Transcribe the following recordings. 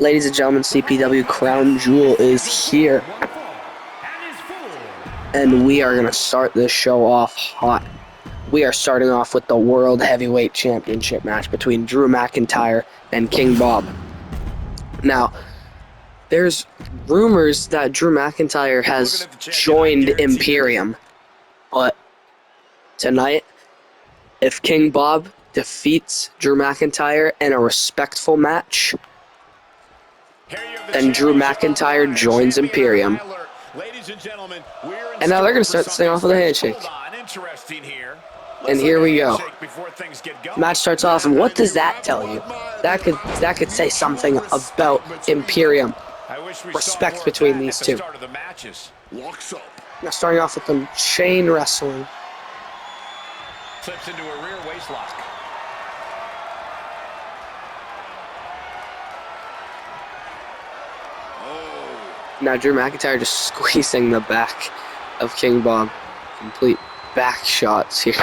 Ladies and gentlemen, Cpw Crown Jewel is here, and we are going to start this show off hot. We are starting off with the World Heavyweight Championship match between Drew McIntyre and King Bob. Now, there's rumors that Drew McIntyre has joined Imperium, but tonight, if King Bob defeats Drew McIntyre in a respectful match, then Drew McIntyre joins Imperium. And now they're going to start this thing off with a handshake. And here we go. Match starts off, and what does that tell you? That could say something about Imperium. Respect between these two. Now starting off with some chain wrestling. Slips into a rear waist lock. Now Drew McIntyre just squeezing the back of King Bob. Complete back shots here.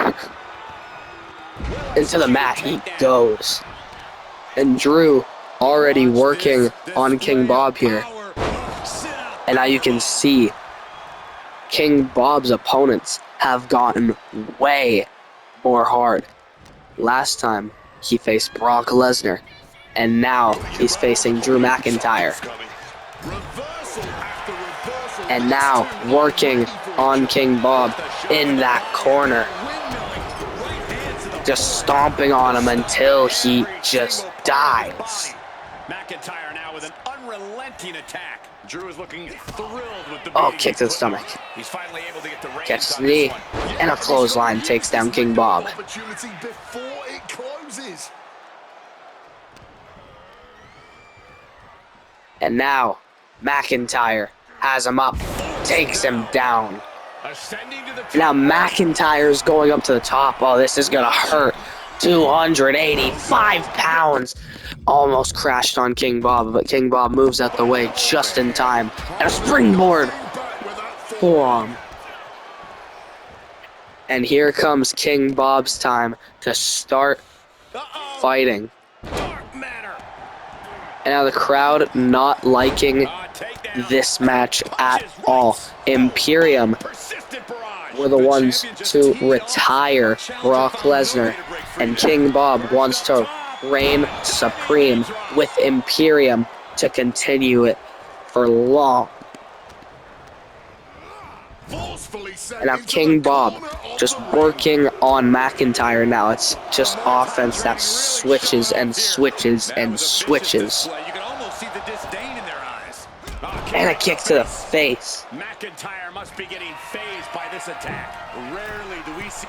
Into the mat he goes. And Drew already working on King Bob here. And now you can see King Bob's opponents have gotten way more hard. Last time he faced Brock Lesnar, and now he's facing Drew McIntyre. And now working on King Bob in that corner. Just stomping on him until he just dies. McIntyre now with an unrelenting attack. Drew is looking thrilled with the Kick to the stomach. He's finally able to get the Catches the knee, and a clothesline takes down King Bob. And now McIntyre has him up, takes him down. Now McIntyre's going up to the top. Oh, this is gonna hurt. 285 pounds. Almost crashed on King Bob, but King Bob moves out the way just in time. And a springboard forearm. And here comes King Bob's time to start fighting. And now the crowd not liking this match at all. Imperium were the ones to retire Brock Lesnar, and King Bob wants to reign supreme with Imperium to continue it for long. And now King Bob just working on McIntyre now. It's just offense that switches and switches and switches. And a kick to the face. McIntyre must be getting phased by this attack. Rarely do we see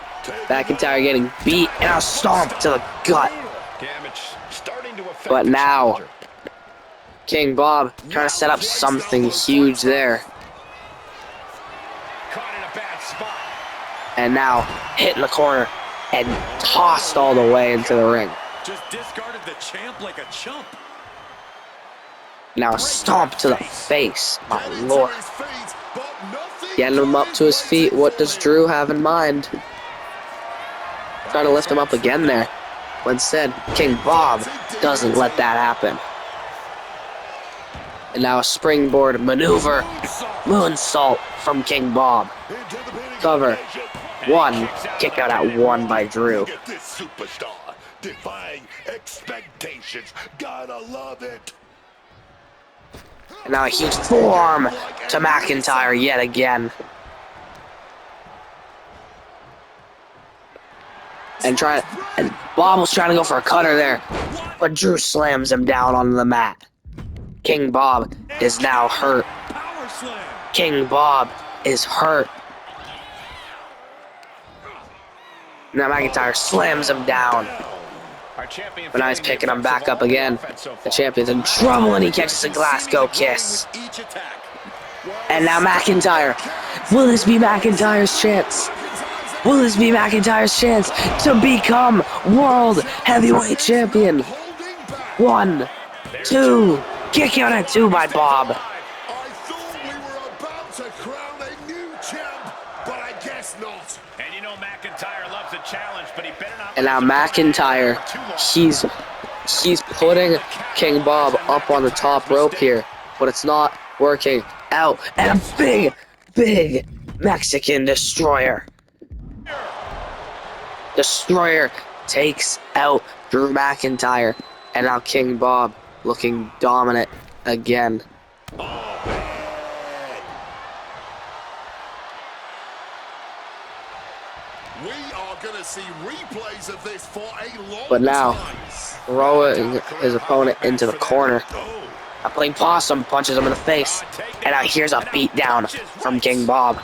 McIntyre getting beat and a stomp to the gut. damage starting to affect. But now King Bob trying to set up something huge there. Caught in a bad spot. And now hit in the corner and tossed all the way into the ring. Just discarded the champ like a chump. Now a stomp to the face, my lord. Getting him up to his feet. What does Drew have in mind? Trying to lift him up again there. But instead, King Bob doesn't let that happen. And now a springboard maneuver. Moonsault from King Bob. Cover. One. Kick out at one by Drew. Defying expectations. Gotta love it. And now a huge forearm to McIntyre yet again. And Bob was trying to go for a cutter there, but Drew slams him down on the mat. King Bob is now hurt. King Bob is hurt. Now McIntyre slams him down. But now he's picking him back up again. The champion's in trouble, and he catches a Glasgow kiss. And now McIntyre. Will this be McIntyre's chance? Will this be McIntyre's chance to become World Heavyweight Champion? 1, 2. Kick out at 2 by Bob. I thought we were about to crown a new champ, but I guess not. And you know McIntyre loves a challenge, but he better not. And now McIntyre, he's He's putting King Bob up on the top rope here, but it's not working out. And a big, big Mexican destroyer. Destroyer takes out Drew McIntyre, and now King Bob looking dominant again. We are going to see replays of this for a long But now, time. throwing his opponent into the corner. A playing possum punches him in the face, and now here's a beatdown from King Bob.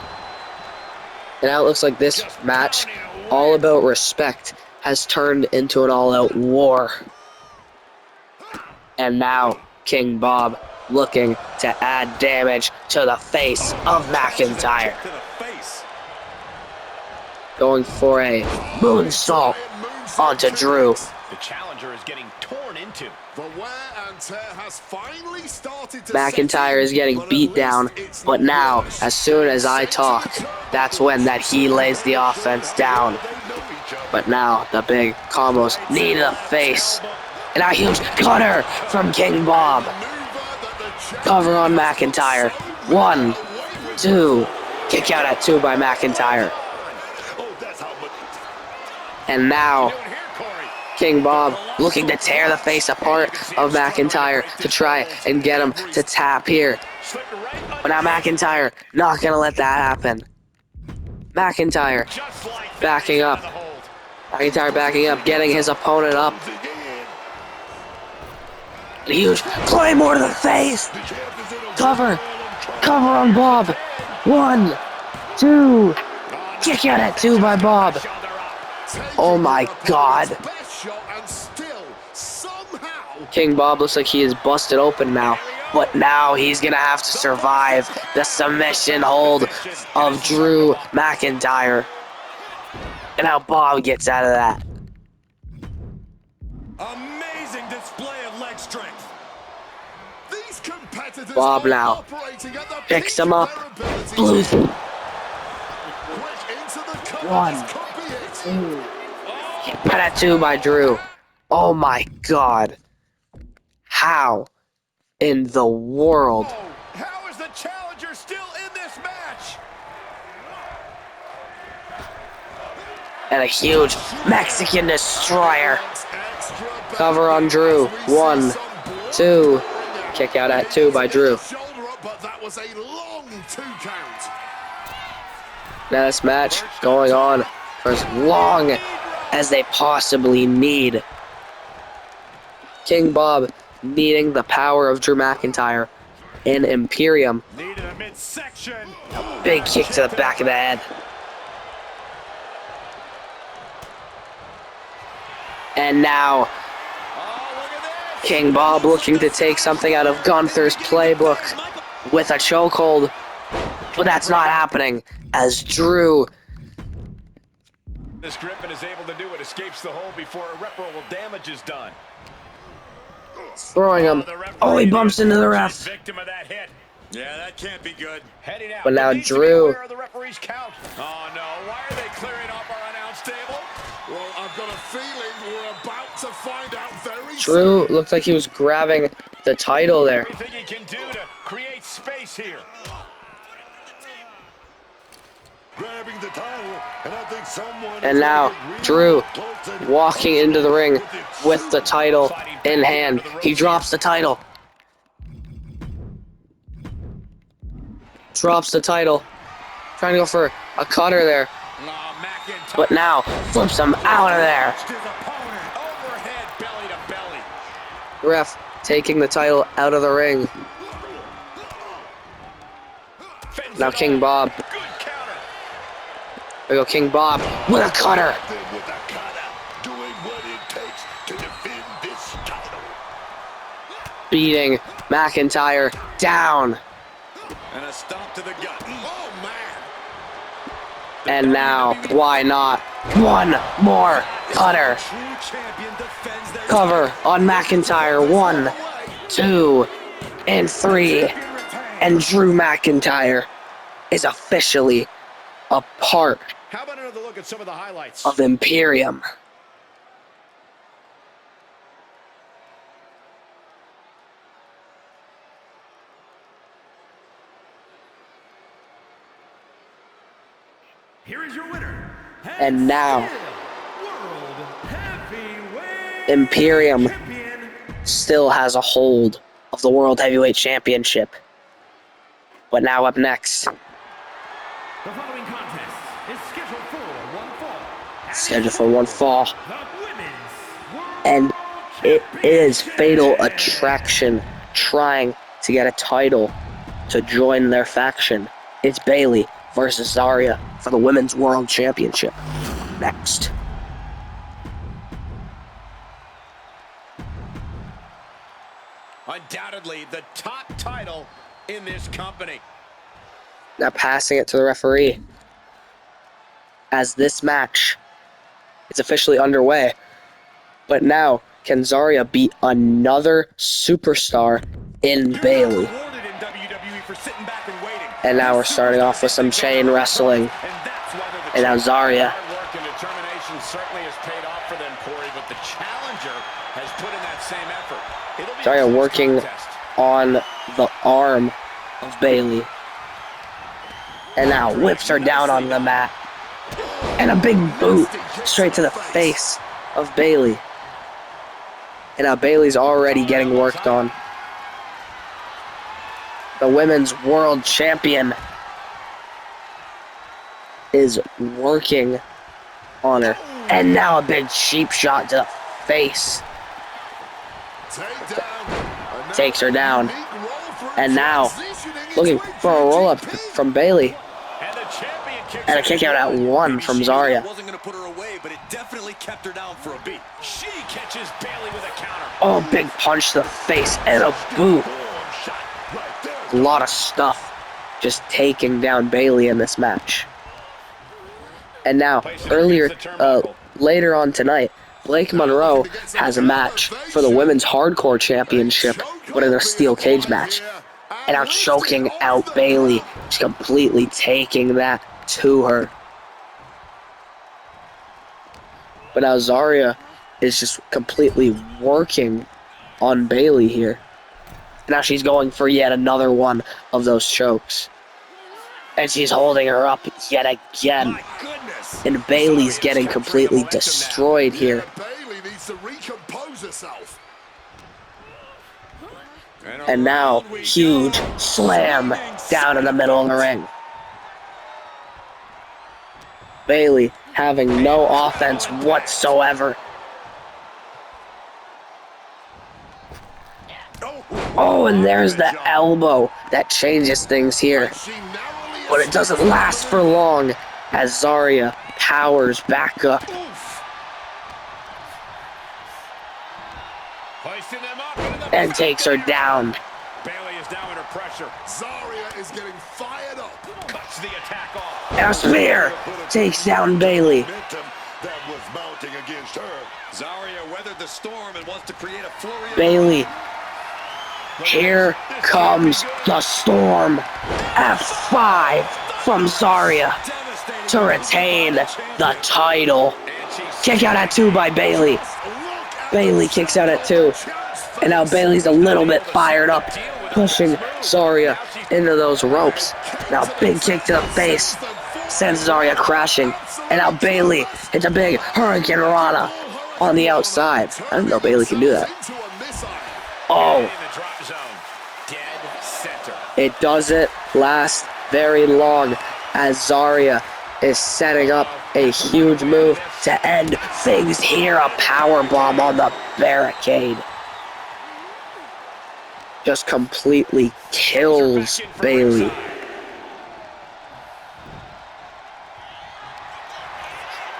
And now it looks like this match, all about respect, has turned into an all-out war. And now King Bob looking to add damage to the face of McIntyre. Going for a moonsault onto Drew. The challenger is getting torn into. The wear and tear has finally started to McIntyre is getting beat down, but now, as soon as I talk, that's when that he lays the offense down. But now, the big combos knee to the face. And a huge cutter from King Bob. Cover on McIntyre. 1, 2. Kick out at 2 by McIntyre. And now, King Bob looking to tear the face apart of McIntyre to try and get him to tap here. But now McIntyre not going to let that happen. McIntyre backing up. McIntyre backing up, getting his opponent up. A huge Claymore to the face. Cover. Cover on Bob. 1, 2. Kick out at 2 by Bob. Oh my God. King Bob looks like he is busted open now. But now he's going to have to survive the submission hold of Drew McIntyre. And how Bob gets out of that. Amazing display of leg strength. These competitors Bob now picks him up. Blues. 1, 2. Hit at 2 by Drew. Oh my God. How in the world? How is the challenger still in this match? And a huge Mexican destroyer. Cover on Drew. 1, 2. Kick out at 2 by Drew. Now this match going on for as long as they possibly need. King Bob needing the power of Drew McIntyre in Imperium. Big kick to the back of the head. And now, King Bob looking to take something out of Gunther's playbook with a chokehold. But that's not happening as Drew This grip and is able to do it, escapes the hold before irreparable damage is done. throwing him. Oh, he bumps into the ref. Victim of that hit. Yeah, that can't be good. Heading out. But now Drew. Oh no, why are they clearing off our announce table? Well, I've got a feeling we're about to find out very Drew looked like he was grabbing the title there. Everything he can do to create space here. grabbing the title, and I think someone And now Drew walking into the ring with the title in hand. He drops the title. Drops the title. Trying to go for a cutter there. But now flips him out of there. Ref taking the title out of the ring. Now King Bob. There we go, King Bob with a cutter. Beating McIntyre down. And a stomp to the gut. Oh, man. And now, why not? One more cutter. Cover on McIntyre. 1, 2, and 3. And Drew McIntyre is officially a part How about another look at some of the highlights? of Imperium. Here is your winner. And now, World Heavyweight Imperium Champion. still has a hold of the World Heavyweight Championship. But now up next, The following contest is scheduled for one fall. scheduled for one fall, The Women's World and it is Championship. Fatal Attraction trying to get a title to join their faction. It's Bayley versus Zarya for the Women's World Championship. Next. Undoubtedly the top title in this company. Now passing it to the referee as this match is officially underway. But now, can Zarya beat another superstar in Bayley? And now we're starting off with some chain wrestling. And now Zarya. Hard work and determination certainly has paid off for them, Corey, but the challenger has put in that same effort. It'll be a Zarya close working contest. on the arm of Bayley. And now whips her down on the mat. And a big boot straight to the face of Bayley. And now Bayley's already getting worked on. The Women's World Champion is working on her. And now a big cheap shot to the face. Takes her down. And now looking for a roll-up from Bayley. And the champion kicks And a kick out at one from Zarya. Wasn't going to put her away, but it definitely kept her down for a beat. She catches Bayley with a counter. Oh, big punch to the face and a boot. A lot of stuff just taking down Bayley in this match. And now, later on tonight, Blake Monroe has a match for the Women's Hardcore Championship, but in a steel cage match. And now choking out Bayley, just completely taking that to her. But now Zarya is just completely working on Bayley here. Now she's going for yet another one of those chokes. And she's holding her up yet again. And Bayley's getting completely destroyed here. Bayley needs to recompose herself. And now, huge slam down in the middle of the ring. Bayley having no offense whatsoever. Oh, and there's the elbow that changes things here. But it doesn't last for long as Zarya powers back up. Hoisting them up into the And takes her down. Bayley is now under pressure. Zarya is getting fired up. Cuts the attack off. And a spear takes down Bayley. That was mounting against her. Zarya weathered the storm and wants to create a flurry. Bayley. Here comes the storm. F5 from Zarya to retain the title. Kick out at 2 by Bayley. Bayley kicks out at 2. And now Bayley's a little bit fired up, pushing Zarya into those ropes. Now big kick to the face, sends Zarya crashing. And now Bayley hits a big Hurricane Rana on the outside. I didn't know Bayley could do that. Oh. It doesn't last very long as Zarya is setting up a huge move to end things here. A powerbomb on the barricade. Just completely kills Bayley.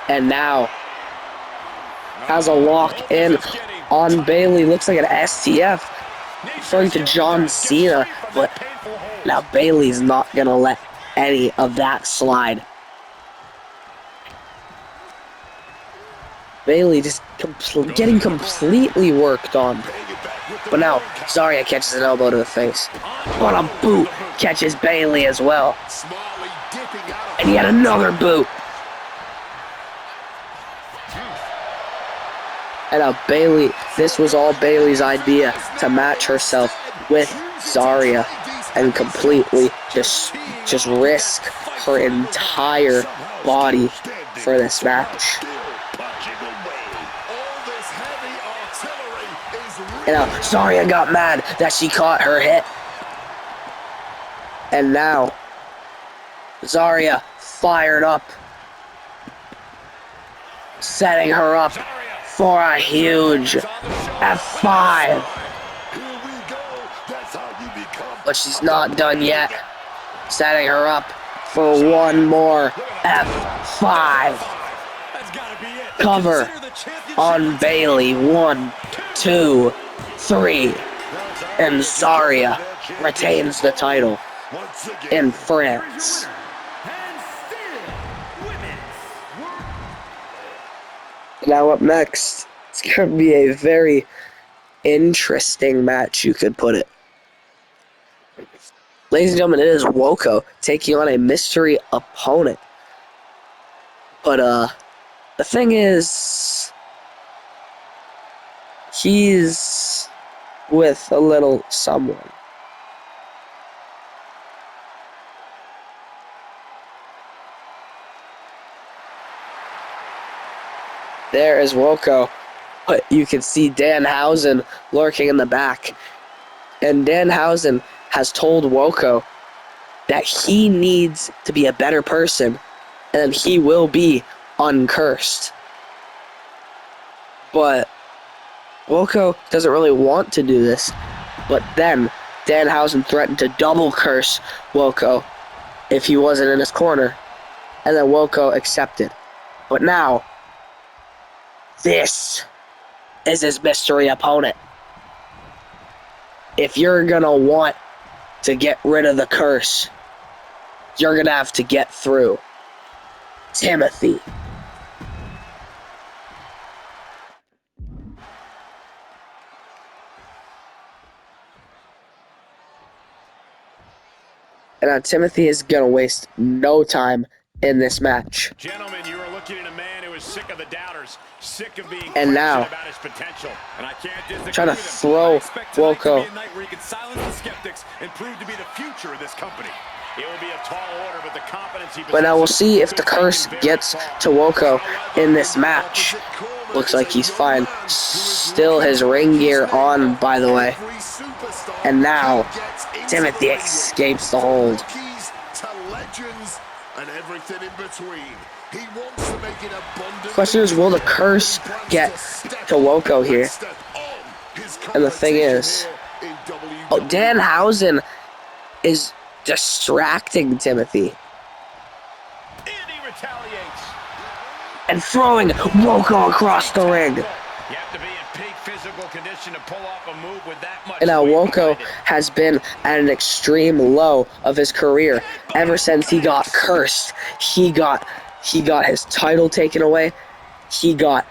And now has a lock in on Bayley. Looks like an STF. Referring to John Cena, but now Bayley's not going to let any of that slide. Bayley just getting completely worked on. But now Zarya catches an elbow to the face. But a boot catches Bayley as well. And yet another boot. And now Bayley, this was all Bayley's idea, to match herself with Zarya and completely just risk her entire body for this match. And Zarya got mad that she caught her hit. And now, Zarya fired up, setting her up for a huge F5. But she's not done yet, setting her up for one more F5. Cover on Bayley. 1, 2, 3. And Zarya retains the title in France. Now up next, it's going to be a very interesting match, you could put it. Ladies and gentlemen, it is Woko taking on a mystery opponent. But the thing is, he's with a little someone. There is Woko, but you can see Danhausen lurking in the back. And Danhausen has told Woko that he needs to be a better person, and he will be uncursed. But Woko doesn't really want to do this. But then Danhausen threatened to double curse Woko if he wasn't in his corner, and then Woko accepted. But now, this is his mystery opponent. If you're gonna want to get rid of the curse, you're gonna have to get through Timothy. And now Timothy is gonna waste no time in this match. Gentlemen, you are looking at a man who is sick of the doubters, sick of being and now about his potential. And I can't disagree trying to with him. throw Woko. Where he can silence the skeptics and prove to be the future of this company. It will be a tall order, but the confidence he But now we'll see if the curse gets to Woko in this match. Looks like he's fine. Still his ring gear on, by the way. And now Timothy escapes the hold. The question is, will the curse get to Woko here? And the thing is, Danhausen is distracting Timothy. And throwing Woko across the ring. You have to be in peak physical condition to pull off a move with that much. And now Woko has been at an extreme low of his career ever since he got cursed. He got his title taken away. He got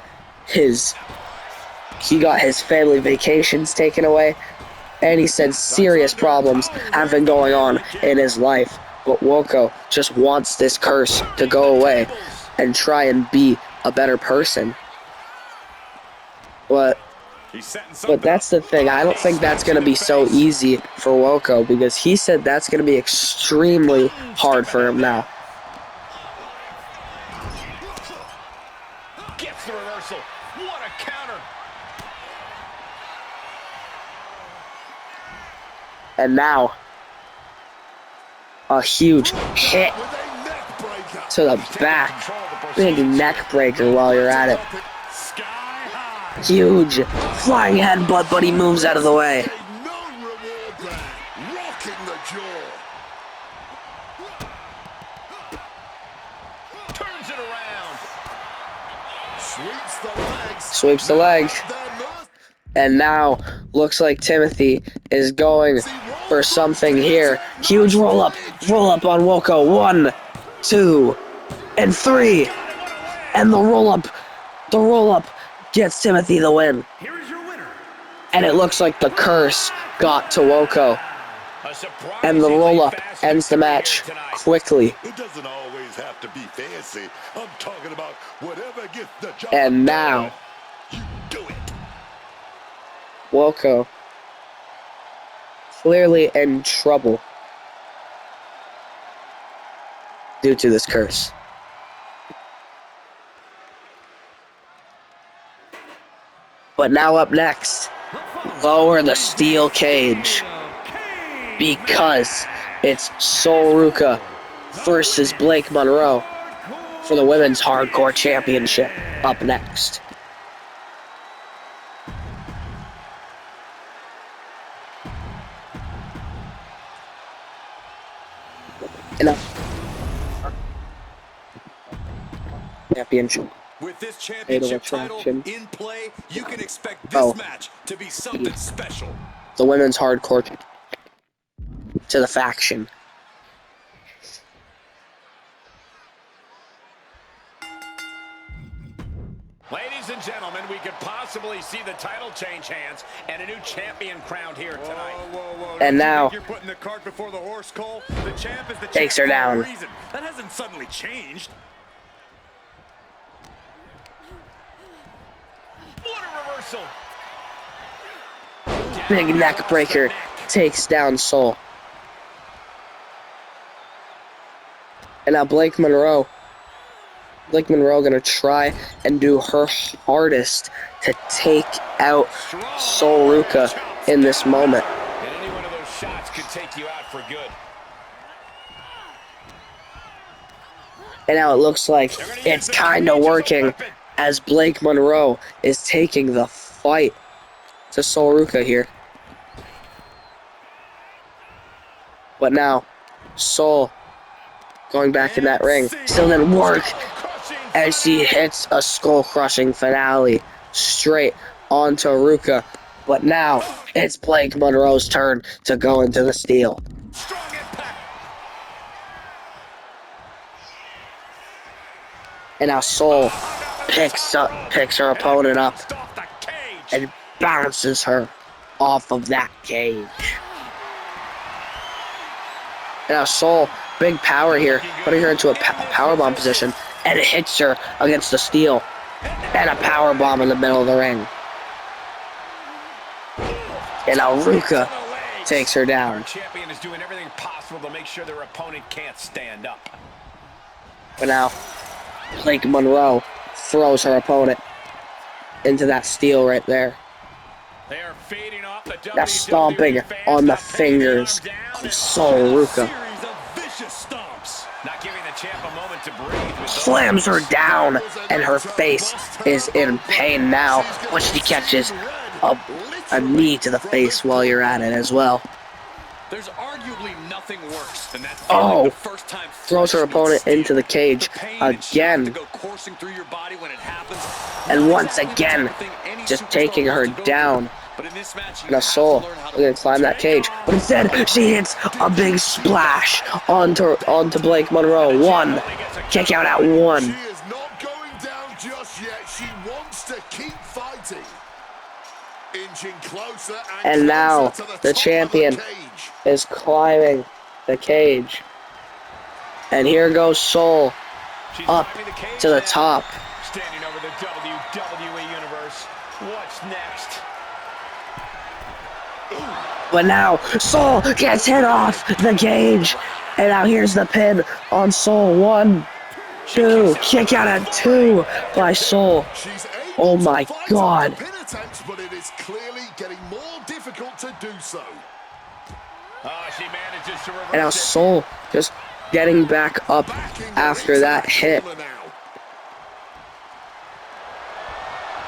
his family vacations taken away. And he said serious problems have been going on in his life. But Woko just wants this curse to go away and try and be a better person. But that's the thing. I don't think that's going to be so easy for Woko, because he said that's going to be extremely hard for him now. Gets the reversal. What a counter. And now, a huge hit to the back. Big neck breaker while you're at it. Huge flying headbutt, but he moves out of the way. Turns it around. Sweeps the leg. And now, looks like Timothy is going for something here. Huge roll-up on Woko. 1, 2, and 3. And the roll-up gets Timothy the win. Here is your winner. And it looks like the curse got to Woko. And the roll-up ends the match quickly. It doesn't always have to be fancy. I'm talking about whatever gets the job And now, you do it. Woko clearly in trouble. due to this curse. But now up next, lower the steel cage, because it's Sol Ruca versus Blake Monroe for the Women's Hardcore Championship up next. And championship. With this championship title in play, you can expect this match to be something special. The Women's Hardcore to the faction. Ladies and gentlemen, we could possibly see the title change hands and a new champion crowned here tonight. Whoa. And now you're putting the cart before the horse, Cole. The champ is the takes her down. That hasn't suddenly changed. What a reversal! Big neck breaker takes down Sol. And now Blake Monroe gonna try and do her hardest to take out Sol Ruca in this moment. And any one of those shots could take you out for good. And now it looks like it's kind of working as Blake Monroe is taking the fight to Sol Ruca here. But now, Sol going back in that ring still didn't work as she hits a skull-crushing finale straight onto Ruca. But now, it's Blake Monroe's turn to go into the steel. And now Sol picks her opponent up and bounces her off of that cage. And now Sol, big power here, putting her into a powerbomb position, and it hits her against the steel. And a powerbomb in the middle of the ring. And now Ruca takes her down. Our champion is doing everything possible to make sure their opponent can't stand up. But now, Blake Monroe throws her opponent into that steel right there. They are fading off the Now stomping on the fingers of Sol Ruca. Not giving the champ a moment to breathe. Slams her down, and her face is in pain now when she catches a knee to the face while you're at it as well. There's arguably nothing worse than that. Oh, the first time throws her opponent into the cage again. And once again, just taking her down. Now Sol is going to climb that cage. But instead, she hits a big splash onto Blake Monroe. One. Kick out at one. She is not going down just yet. She wants to keep fighting. Inching closer and now the champion is climbing the cage. And here goes Sol up to the top. Standing over the WWE Universe. What's next? But now Sol gets hit off the cage. And now here's the pin on Sol. 1, 2, kick out at 2 by Sol. Oh my God. But it is clearly getting more difficult to do so. She manages to reverse And now Sol just getting back up after that hit.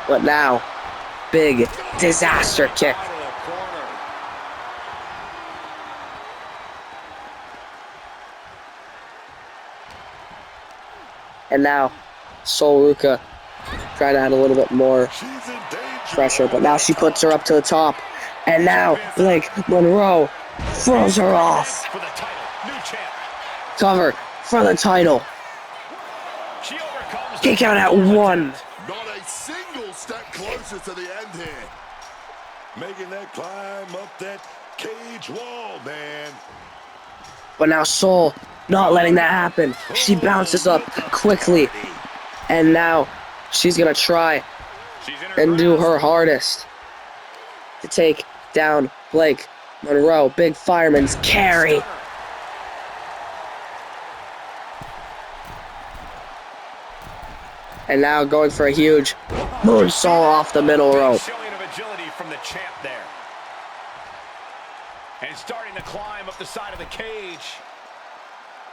But now, big disaster kick. And now, Sol Ruca trying to add a little bit more pressure, but now she puts her up to the top. And now, Blake Monroe throws her off. Cover for the title. Kick out at 1. Not a single step closer to the end here. Making that climb up that cage wall, man. But now Sol not letting that happen. She bounces up quickly. And now she's going to try and do her hardest to take down Blake Monroe. Big fireman's carry. And now going for a huge moonsault off the middle rope. Showing of agility from the champ there. And starting to climb up the side of the cage.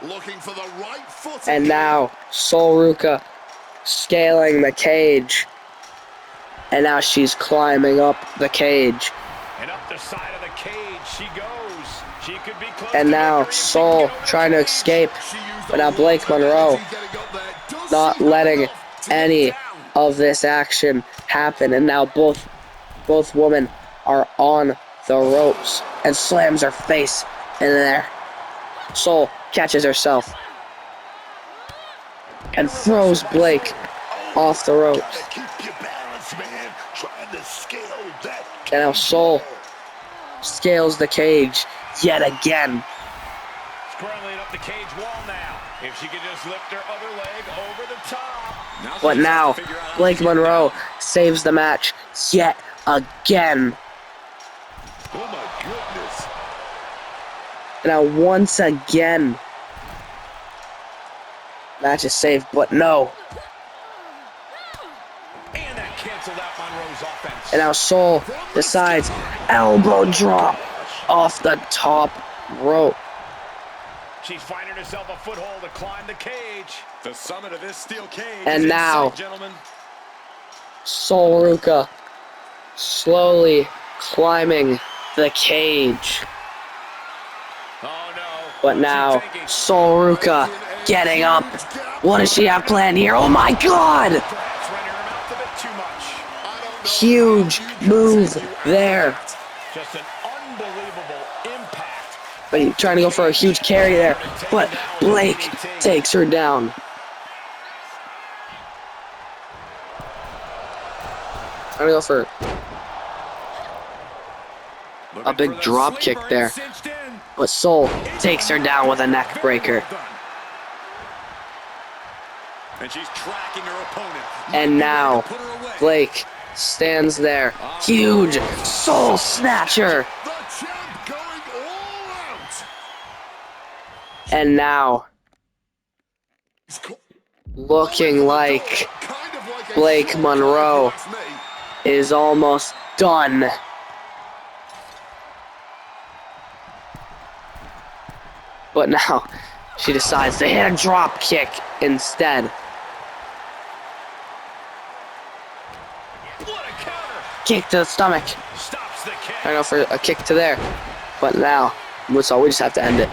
Looking for the right foot. And now Sol Ruca scaling the cage. And now she's climbing up the cage. And up the side of the cage she goes. She could be close. And now Sol trying to escape. But now Blake Monroe not letting any of this action happen. And now both women are on the ropes and slams her face in there. Sol catches herself and throws Blake off the ropes. And now Sol scales the cage yet again. Scrambling up the cage wall now. If she could just lift her other leg over the top. But now Blake Monroe saves the match yet again. Oh my goodness. And now once again, match is saved, but no. And that canceled out Monroe's offense. And now Sol decides elbow drop off the top rope. She's finding herself a foothold to climb the cage. The summit of this steel cage. And is now, inside, gentlemen. Sol Ruca slowly climbing the cage. Oh no. But now, Sol Ruca getting up. What does she have planned here? Oh my god! Perhaps running her mouth a bit too much. Huge move there. Just an unbelievable impact. But he's trying to go for a huge carry there. But Blake takes her down. Trying to go for a big drop kick there. But Sol takes her down with a neck breaker. And she's tracking her opponent. And now Blake stands there. Huge Soul Snatcher. The champ going all out. And now looking like Blake Monroe is almost done. But now she decides to hit a drop kick instead. What a counter. Kick to the stomach. Stops the kick. I go for a kick to there. But now, moonsault, we just have to end it.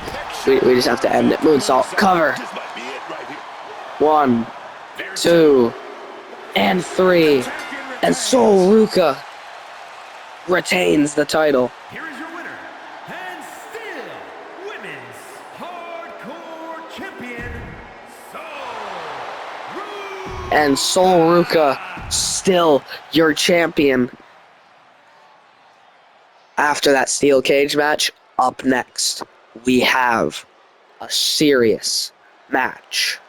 We just have to end it. Moonsault, cover. This might be it right here. 1, 2, and 3. And Sol Ruca retains the title. Here is your winner, and still women's hardcore champion, Sol Ruca. And Sol Ruca still your champion. After that steel cage match, up next, we have a serious match.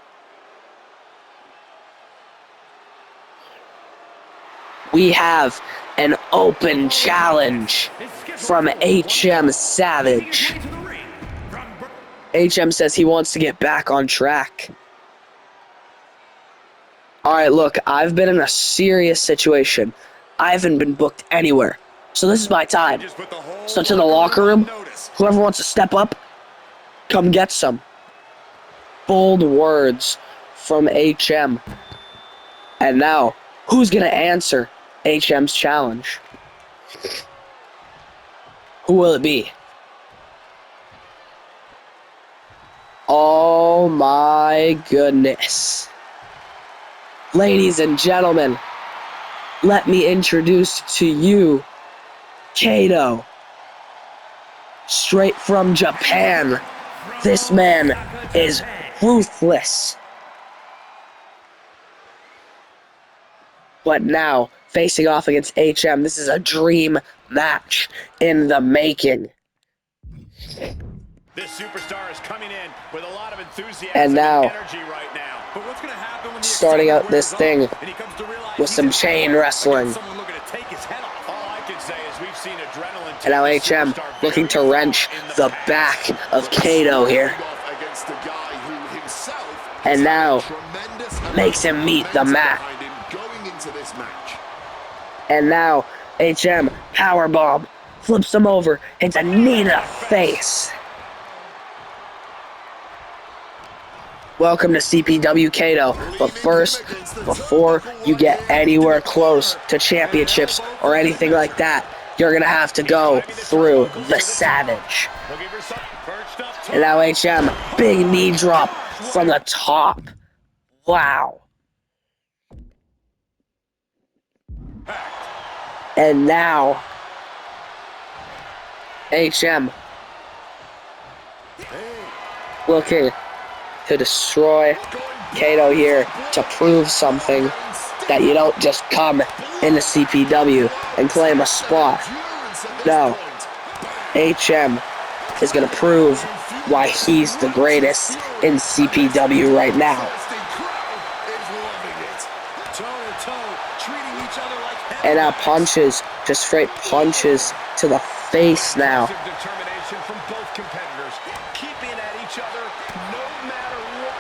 We have an open challenge from HM Savage. HM says he wants to get back on track. Alright, look, I've been in a serious situation. I haven't been booked anywhere. So this is my time. So to the locker room, whoever wants to step up, come get some. Bold words from HM. And now, who's going to answer HM's challenge? Who will it be? Oh my goodness. Ladies and gentlemen, let me introduce to you Kato. Straight from Japan. This man is ruthless. But now, facing off against HM, this is a dream match in the making. This superstar is coming in with a lot of enthusiasm And now, energy right now. But what's going to happen when the starting out this thing and he comes to realize with some chain wrestling. someone looking to take his head off. All I can say is we've seen adrenaline. And now HM looking to wrench the back of Kato here. Against the guy who himself And now, tremendous makes him meet the mat. Going into this match. And now HM powerbomb flips him over, hits a knee to the face. Welcome to CPW Kato, but first, before you get anywhere close to championships or anything like that, you're gonna have to go through the Savage. And now HM, big knee drop from the top. Wow. And now HM looking to destroy Kato here to prove something, that you don't just come into CPW and claim a spot. No, HM is going to prove why he's the greatest in CPW right now. And now punches, just straight punches to the face now. Determination from both competitors, keeping at each other no matter what.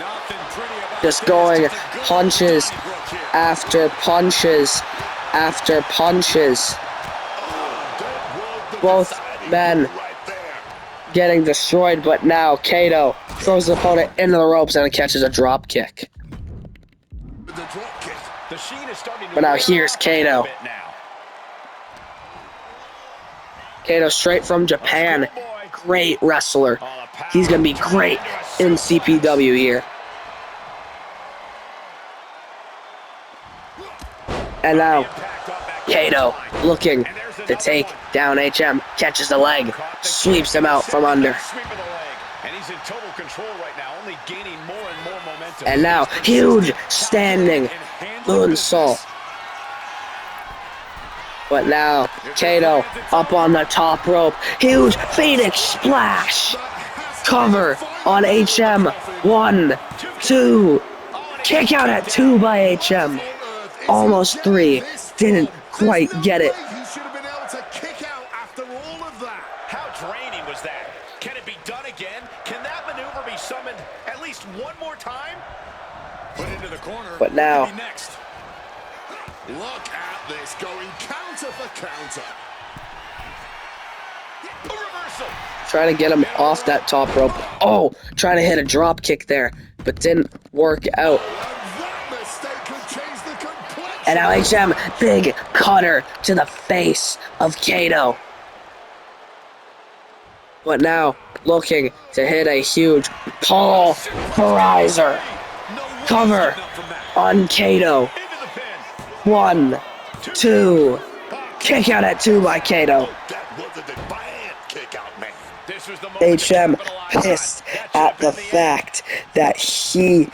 Nothing pretty about Just going punches after punches after punches. Both men getting destroyed, but now Kato throws the opponent into the ropes and catches a drop kick. But now here's Kato. Kato straight from Japan. Great wrestler. He's going to be great in CPW here. And now Kato looking to take down HM. Catches the leg. Sweeps him out from under. And now huge standing moonsault. But now Kato up on the top rope. Huge Phoenix splash. Cover on HM. 1, 2. Kick out at 2 by HM. Almost 3. Didn't quite get it. You should have been able to kick out after all of that. How draining was that? Can it be done again? Can that maneuver be summoned at least one more time? Put into the corner. But now next. Look at this, going counter for counter. A reversal. trying to get him off that top rope. Oh, trying to hit a drop kick there, but didn't work out. And now HM, big cutter to the face of Kato. But now looking to hit a huge pulverizer. Cover on Kato. 1, 2. Kick out at 2 by Kato. HM pissed at the fact that he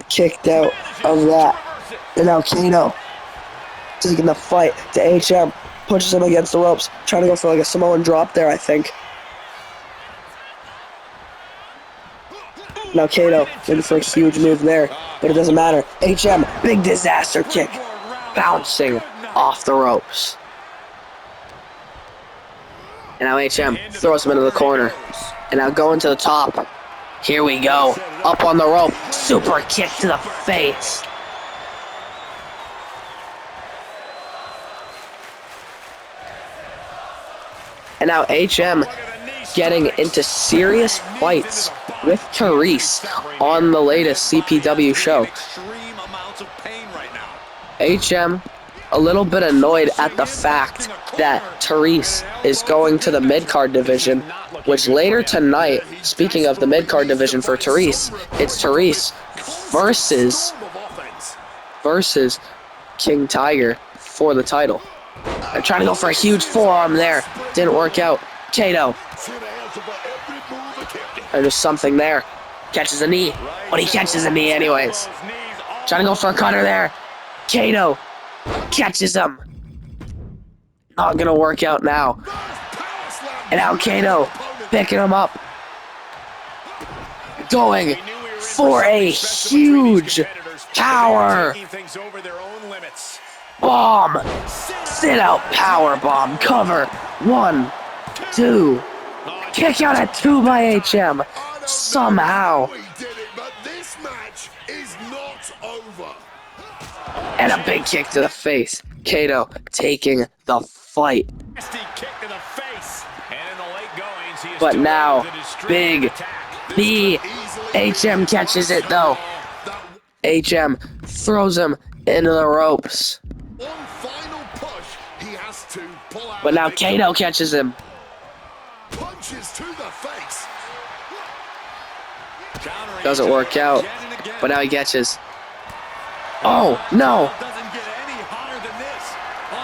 kicked out of that. And now Kato taking the fight to HM. Pushes him against the ropes. Trying to go for like a Samoan drop there, I think. Now Kato looking for a huge move there, but it doesn't matter. HM, big disaster kick. Bouncing off the ropes. And now HM throws him into the corner. And now going to the top. Here we go. Up on the rope. Super kick to the face. And now HM getting into serious fights with Therese on the latest CPW show. HM a little bit annoyed at the fact that Therese is going to the mid-card division, which later tonight, speaking of the mid-card division for Therese, it's Therese versus King Tiger for the title. They're trying to go for a huge forearm there. Didn't work out. Kato. There's something there. Catches a knee. But he catches a knee anyways. Trying to go for a cutter there. Kato catches him. Not gonna work out now. And now Kato picking him up. Going for a huge power bomb. Sit out power bomb. Cover. 1, 2. Kick out at 2 by HM. Somehow. But this match is not over. And a big kick to the face. Kato taking the fight. Nasty kick to the face. And in the late goings, he is But still now, able to distribute big the attack. B. HM catches it though. HM throws him into the ropes. One final push, he has to pull out. But now Kato catches him. Punches to the face. Doesn't work out. But now he catches. Oh, no.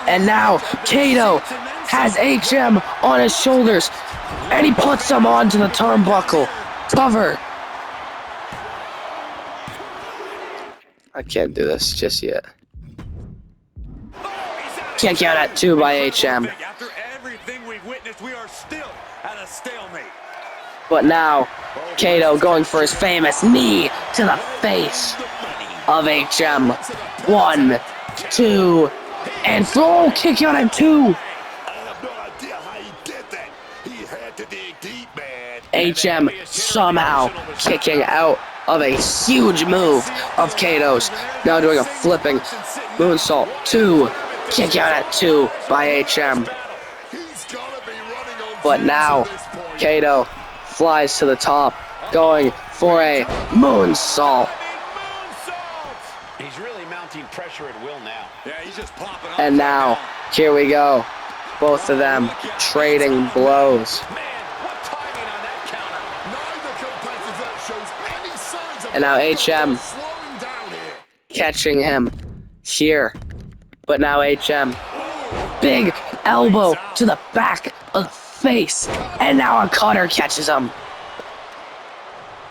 And now Kato has HM on his shoulders. And he puts him onto the turnbuckle. Cover. I can't do this just yet. Kick out at 2 by HM. After everything we've witnessed, we are still at a stalemate. But now, Kato going for his famous knee to the face of HM. 1, 2, and throw. Kick out at 2. I have no idea how he did that. He had to dig deep, man. HM somehow kicking out of a huge move of Kato's. Now doing a flipping moonsault. 2. Kick out at 2 by HM. He's gotta be running on But fumes now, at this point. Kato flies to the top, going for a moonsault. He's really mounting pressure at will now. Yeah, he's just popping up. And now, here we go. Both of them trading blows. Man, what timing on that counter. Neither competitor shows any signs of And now HM slowing down here. catching him here. But now HM, big elbow to the back of the face. And now a cutter catches him.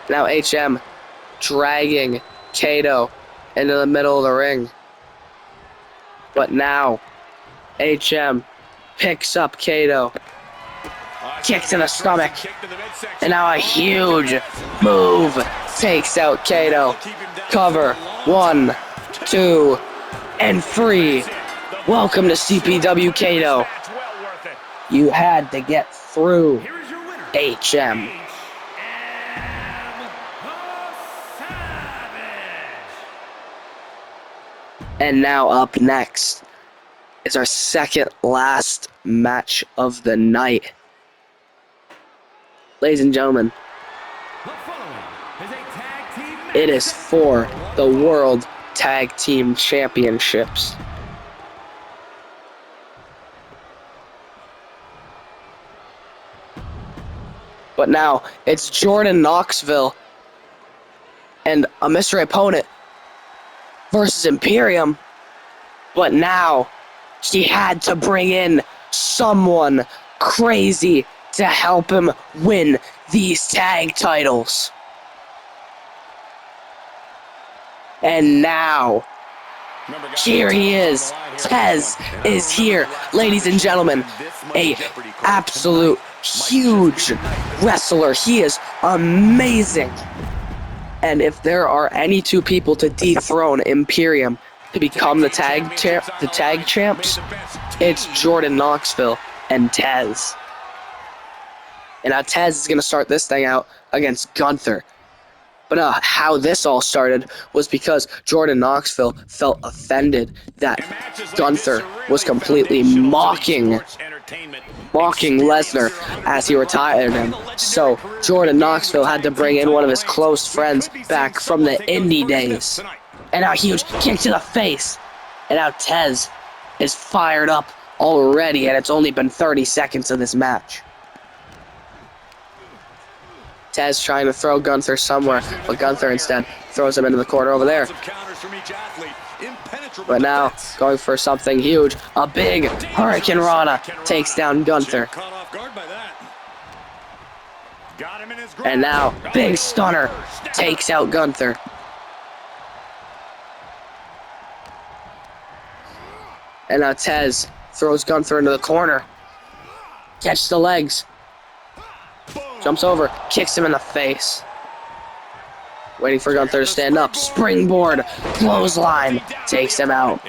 Now HM dragging Kato into the middle of the ring. But now HM picks up Kato. Kick to the stomach. And now a huge move takes out Kato. Cover. 1, 2, and 3. Welcome to CPW Kato. That's well worth it. You had to get through Here is your winner, HM. And now up next is our second last match of the night. Ladies and gentlemen, The following is a tag team match. it is for the World Tag Team Championships. But now it's Jordan Knoxville and a mystery opponent versus Imperium. But now he had to bring in someone crazy to help him win these tag titles. And now, here he is. Tez is here. Ladies and gentlemen, a absolute huge wrestler. He is amazing. And if there are any two people to dethrone Imperium to become the tag champs, it's Jordan Knoxville and Tez. And now Tez is going to start this thing out against Gunther. But how this all started was because Jordan Knoxville felt offended that Gunther was completely mocking Lesnar as he retired him. So Jordan Knoxville had to bring in one of his close friends back from the indie days. And now a huge kick to the face. And now Tez is fired up already, and it's only been 30 seconds of this match. Tez trying to throw Gunther somewhere, but Gunther instead throws him into the corner over there. But now, going for something huge, a big Hurricane Rana takes down Gunther. And now, big stunner takes out Gunther. And now Tez throws Gunther into the corner. Catches the legs. Jumps over, kicks him in the face. Waiting for Gunther to stand up. Springboard, clothesline, takes him out.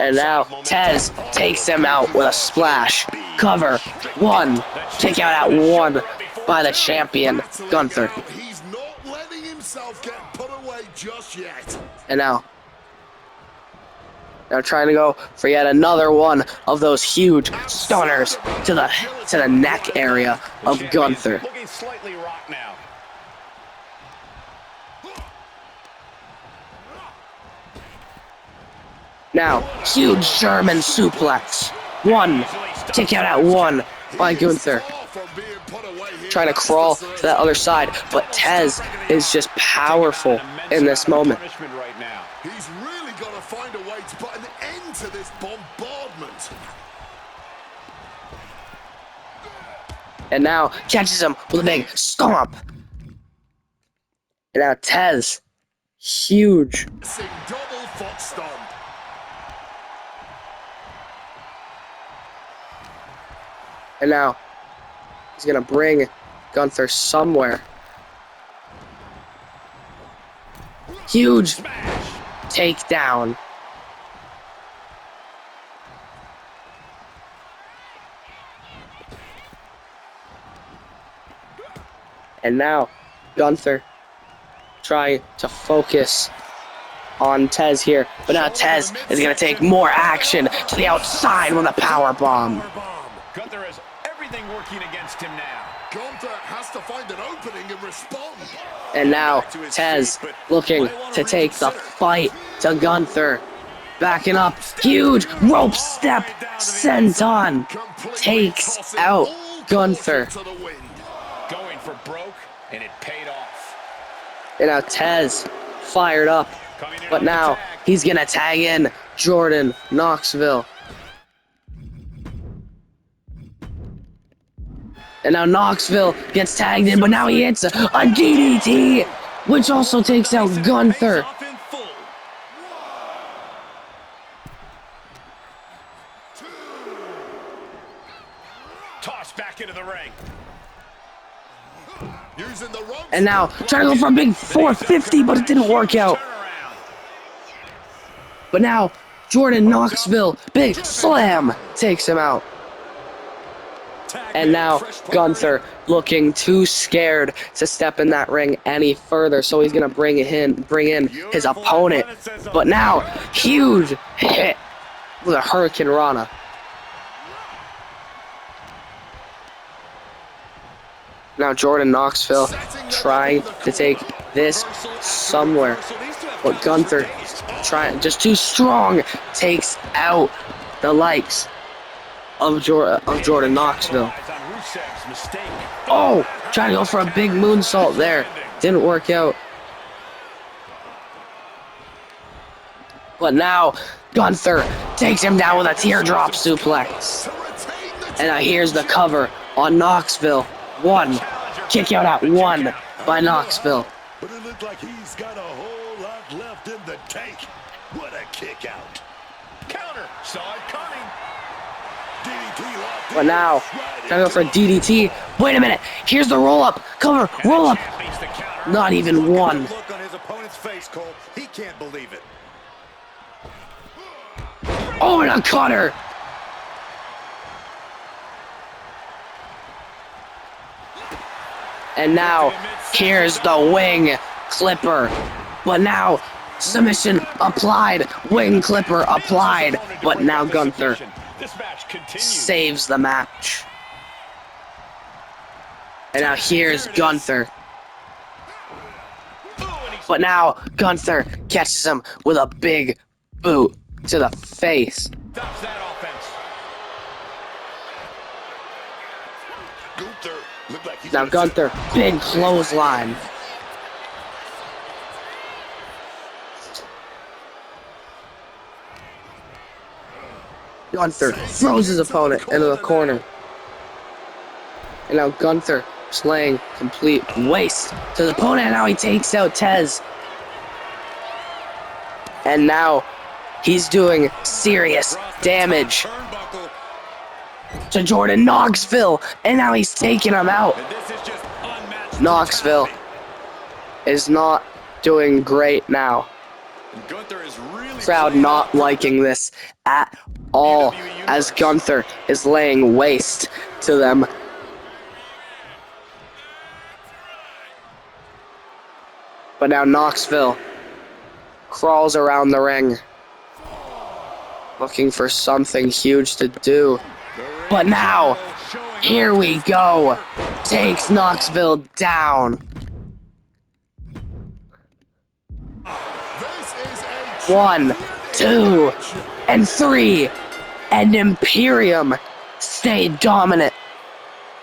And now Tez takes him out with a splash. Cover, 1, kick out at 1 by the champion, Gunther. He's not letting himself get put away just And now trying to go for yet another one of those huge stunners to the neck area of Gunther. Looking slightly rocked now. Now, huge German suplex. One, kick out at one by Gunther. Trying to crawl to that other side, but Tez is just powerful in this moment. He's really got to find a way to put an end to this bombardment. And now catches him with a big stomp. And now Tez, huge. Double foot stomp. And now he's gonna bring Gunther somewhere. Huge takedown. And now Gunther trying to focus on Tez here. But now Tez is going to take more action to the outside with a power bomb. Gunther has everything working against him now. Gunther has to find an opening and respond. And now Tez looking to take the fight to Gunther. Backing up, huge rope step, senton, takes out Gunther. Going for broke, and it paid off. And now Tez fired up, but now he's gonna tag in Jordan Knoxville. And now Knoxville gets tagged in, but now he hits a DDT, which also takes out Gunther. Tossed back into the ring. And now trying to go for a big 450, but it didn't work out. But now Jordan Knoxville, big slam, takes him out. And now Gunther looking too scared to step in that ring any further, so he's gonna bring in his opponent. But now huge hit with a Hurricane Rana. Now Jordan Knoxville trying to take this somewhere, but Gunther trying just too strong, takes out the likes of Jordan Knoxville. Oh, trying to go for a big moonsault there, didn't work out. But now Gunther takes him down with a teardrop suplex. And now here's the cover on Knoxville. One, kick out at one by Knoxville. But it looked like he's got a whole lot left in the tank. What a kick out. Counter, saw it coming. DDT locked in. But now, trying to go for a DDT. Wait a minute, here's the roll up, cover, roll up. Not even one. Look on his opponent's face, Cole. He can't believe it. Oh, and a cutter. And now, here's the wing clipper. But now, submission applied, wing clipper applied. But now Gunther saves the match. And now here's Gunther. But now Gunther catches him with a big boot to the face. Now Gunther, big clothesline. Gunther throws his opponent into the corner. And now Gunther slaying complete waste to the opponent. And now he takes out Tez. And now he's doing serious damage to Jordan Knoxville. And now he's taking him out. Knoxville is not doing great now. Crowd not liking this at all, as Gunther is laying waste to them. But now Knoxville crawls around the ring, looking for something huge to do. But now, here we go. Takes Knoxville down. 1, 2, and 3. And Imperium stay dominant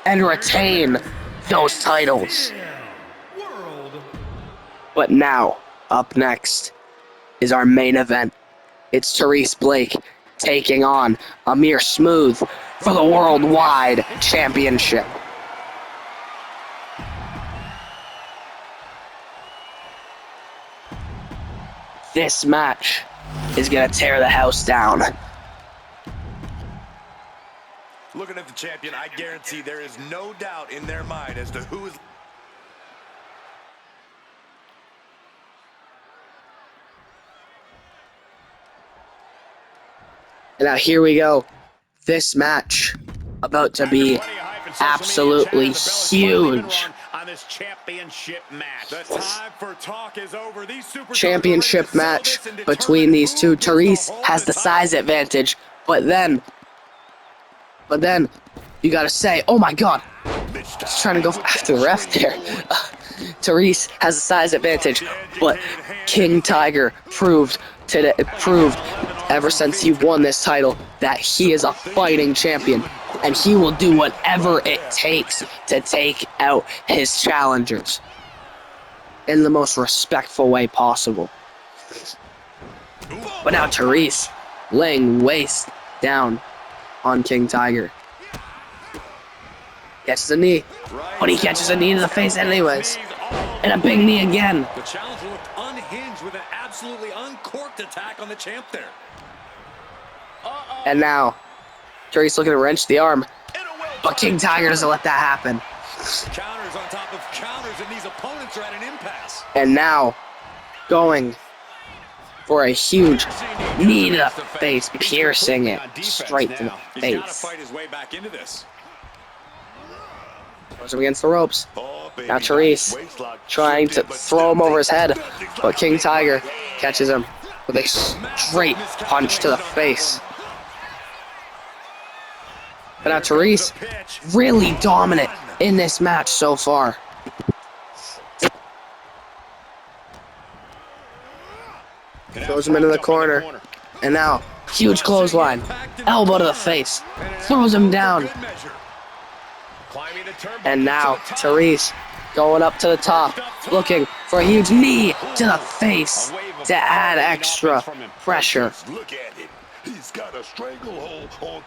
and retain those titles. But now, up next, is our main event. It's Therese Blake taking on Amir Smooth for the Worldwide Championship. This match is gonna tear the house down. Looking at the champion, I guarantee there is no doubt in their mind as to who is... And now here we go. This match about to be absolutely huge. Championship match between these two. Therese has the size advantage, but then you gotta say, oh my god, just trying to go after the ref there. Therese has a size advantage, but King Tiger proved ever since he won this title that he is a fighting champion, and he will do whatever it takes to take out his challengers in the most respectful way possible. But now Therese laying waste down on King Tiger. Catches a knee, but he catches a knee to the face anyways. And a big knee again. The challenger looked unhinged with an absolutely uncorked attack on the champ there. And now, Therese looking to wrench the arm, but King Tiger doesn't let that happen. Counters on top of counters, and these opponents are at an impasse. And now, going for a huge knee to the face, piercing it straight to the He's got to face. fight his way back into this. Throws him against the ropes. Now Therese trying to throw him over his head, but King Tiger catches him with a straight punch to the face. But now Therese really dominant in this match so far. Throws him into the corner. And now, huge clothesline. Elbow to the face. Throws him down. And now, Therese going up to the top, looking for a huge knee to the face to add extra pressure. Look at it. He's got a stranglehold on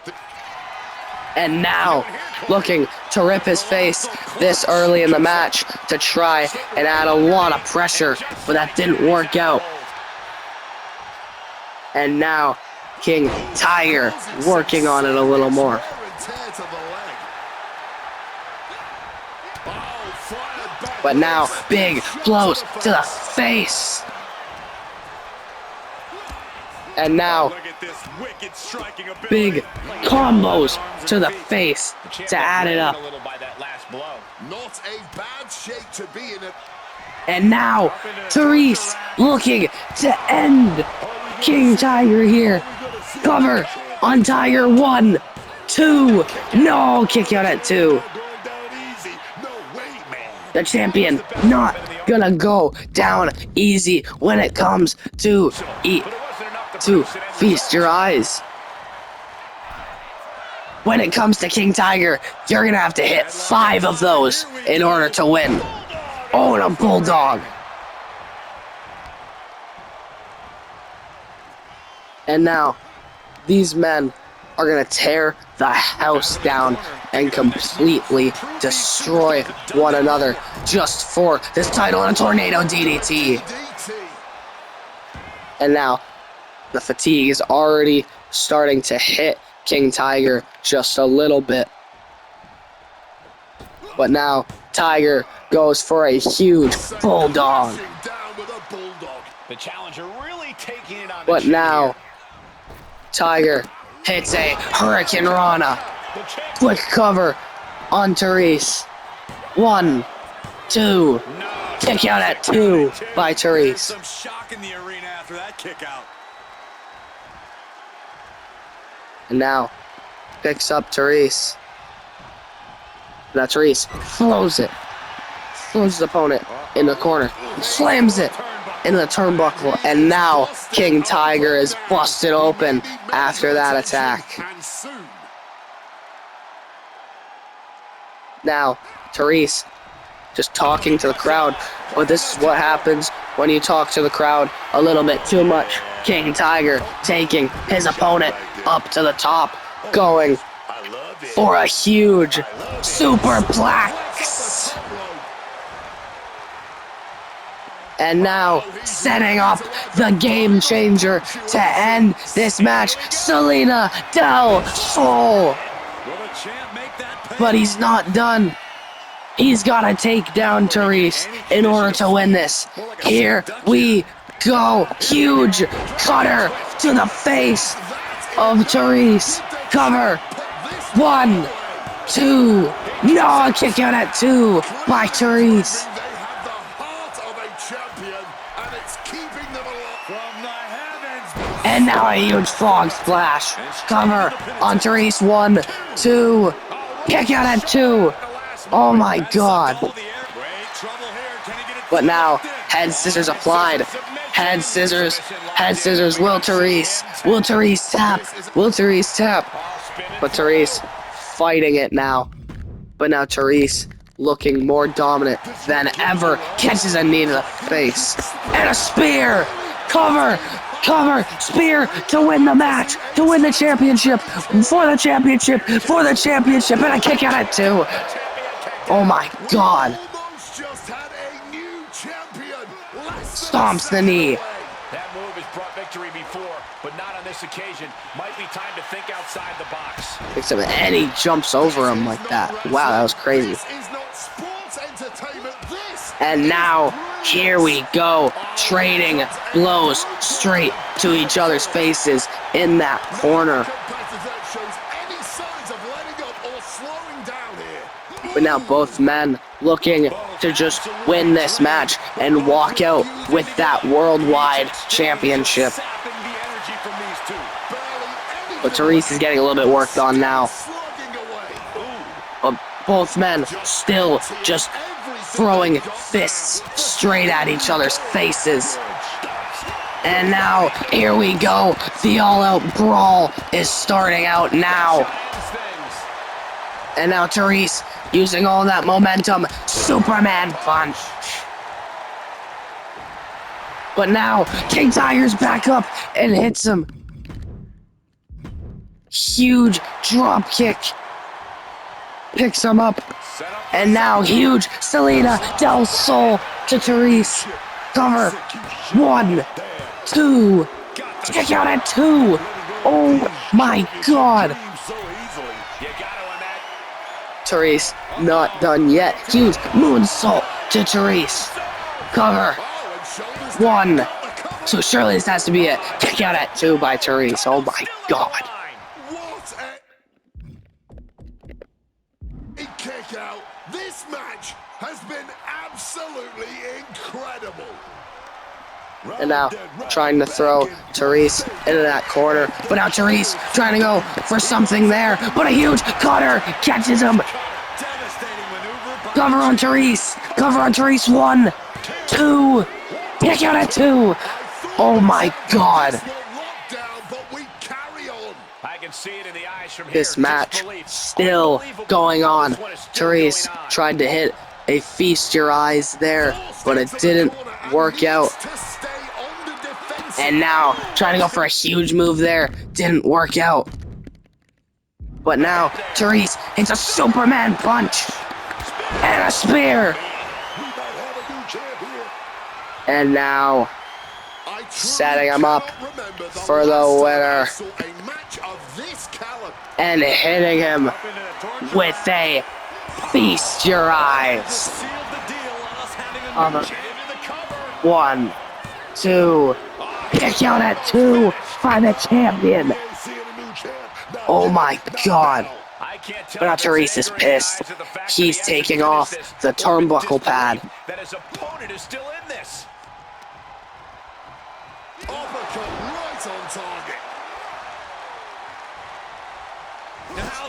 And now, looking to rip his face this early in the match to try and add a lot of pressure, but that didn't work out. And now, King Tiger working on it a little more. But now, big blows to the face. And now, big combos to the face to add it up. Not a bad shape to be in it. And now, Therese looking to end King Tiger here. Cover on Tiger. 1, 2. No, kick out at 2. The champion not gonna go down easy when it comes to feast your eyes. When it comes to King Tiger, you're gonna have to hit 5 of those in order to win. Oh, and a bulldog. And now, these men are gonna tear the house down and completely destroy one another just for this title and a tornado DDT. And now, the fatigue is already starting to hit King Tiger just a little bit. But now, Tiger goes for a huge bulldog. The challenger really taking it on. But now, Tiger hits a Hurricane Rana. Quick cover on Therese. 1, 2. Kick out at 2 by Therese. Some shock in the arena after that. kick out. And now picks up Therese. Now Therese throws it. Throws his opponent in the corner. Slams it into the turnbuckle. And now King Tiger is busted open after that attack. Now Therese just talking to the crowd. But this is what happens when you talk to the crowd a little bit too much. King Tiger taking his opponent up to the top, going for a huge superplex. And now setting up the game changer to end this match, Selena Del Sol. But he's not done. He's got to take down Therese in order to win this. Here we go. Huge cutter to the face of Therese. Cover. 1, 2. No, a kick out at 2 by Therese. And now a huge frog splash. Cover on Therese. 1, 2. Kick out at 2. Oh my god. But now, head scissors applied. Head scissors. Will Therese tap? Will Therese tap? But Therese fighting it now. But now Therese looking more dominant than ever. Catches a knee to the face. And a spear. Cover. Spear to win the match. To win the championship. For the championship. And a kick out at 2. Oh my god. Stomps the knee. That move has brought victory before, but not on this occasion. Might be time to think outside the box. Except and he jumps over him like that. Wow, that was crazy. And now, here we go. Trading blows straight to each other's faces in that corner. But now both men looking to just win this match and walk out with that worldwide championship. But Therese is getting a little bit worked on now. But both men still just throwing fists straight at each other's faces. And now, here we go. The all-out brawl is starting out now. And now Therese using all that momentum. Superman punch. But now, King Tiger's back up and hits him. Huge drop kick. Picks him up. And now, huge Selena Del Sol to Therese. Cover. 1, 2. Kick out at 2. Oh my god. Therese not done yet. Huge moonsault to Therese. Cover. 1. So surely this has to be it. Kick out at 2 by Therese. Oh my god. Kick out. This match has been absolutely incredible. And now trying to throw Therese into that corner. But now Therese trying to go for something there. But a huge cutter catches him. Cover on Therese. 1, 2. Kick out at 2. Oh my god. This match still going on. Therese tried to hit a feast your eyes there, but it didn't work out. And now trying to go for a huge move there, didn't work out. But now Therese hits a Superman punch and a spear. And now setting him up for the winner and hitting him with a feast your eyes. 1, 2. Kick out at 2 by the champion. Oh my god. But now Therese is pissed. He's taking off the turnbuckle pad.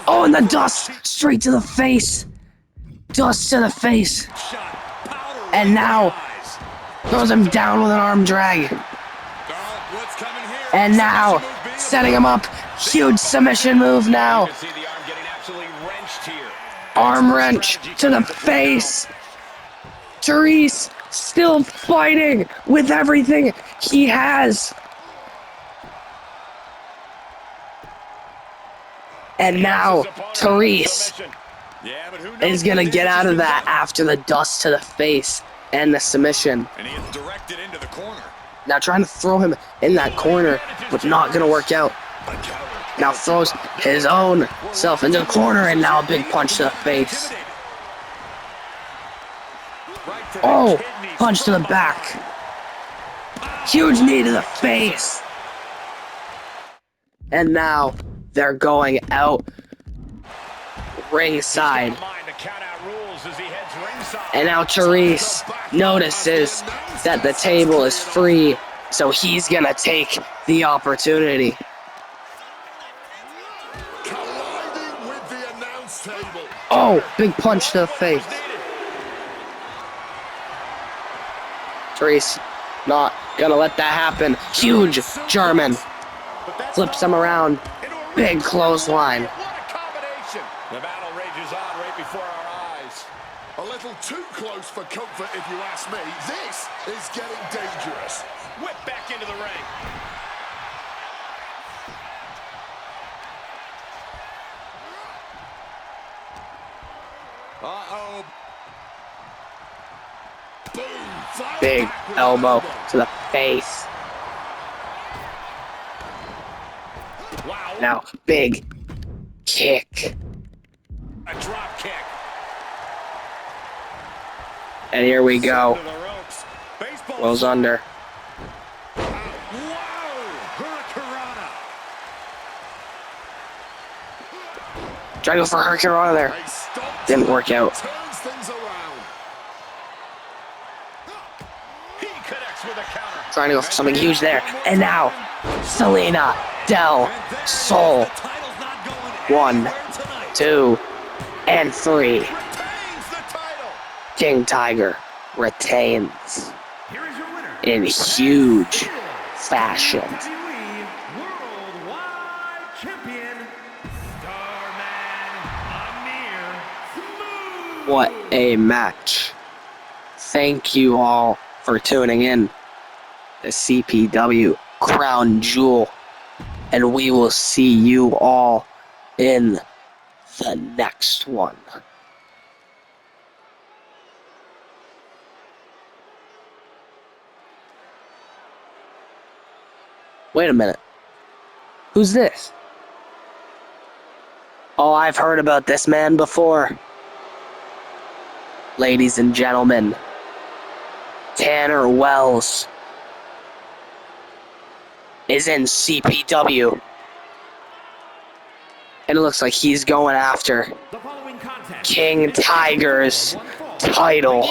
Oh, and the dust straight to the face. Dust to the face. And now throws him down with an arm drag. And now setting him up. Huge submission move now. Arm wrench to the face. Therese still fighting with everything he has. And now Therese is gonna get out of that after the dust to the face and the submission. And he is directed into the corner. Now trying to throw him in that corner, but not gonna work out. Now throws his own self into the corner, and now a big punch to the face. Oh, punch to the back. Huge knee to the face. And now they're going out ringside. And now Therese notices that the table is free, so he's gonna take the opportunity. Colliding with the announce table. Oh, big punch to the face. Therese not gonna let that happen. Huge German. Flips him around. Big clothesline. What a combination. The battle rages on right before our eyes. A little too close for comfort, if you ask me. This is getting dangerous. Whip back into the ring. Uh-oh. Boom. Fire Big back with elbow to the face. Wow. Now, big kick. A drop kick. And here we go. To the ropes. Baseball. Will's under. Whoa! Hurricanrana. Try to go for Hurricane there. A stop Didn't work out. turns things around. He connects with a counter. Trying to go for something huge there. And now, Selena Del Sol. The title's not going 1, anywhere tonight. 2, and 3. Retains the title. King Tiger retains Here is your winner. in huge fashion. WWE Worldwide Champion, Starman Amir Smooth. What a match. Thank you all for tuning in to CPW Crown Jewel. And we will see you all in the next one. Wait a minute. Who's this? Oh, I've heard about this man before. Ladies and gentlemen, Tanner Wells is in CPW. And it looks like he's going after The following contest King Tiger's title.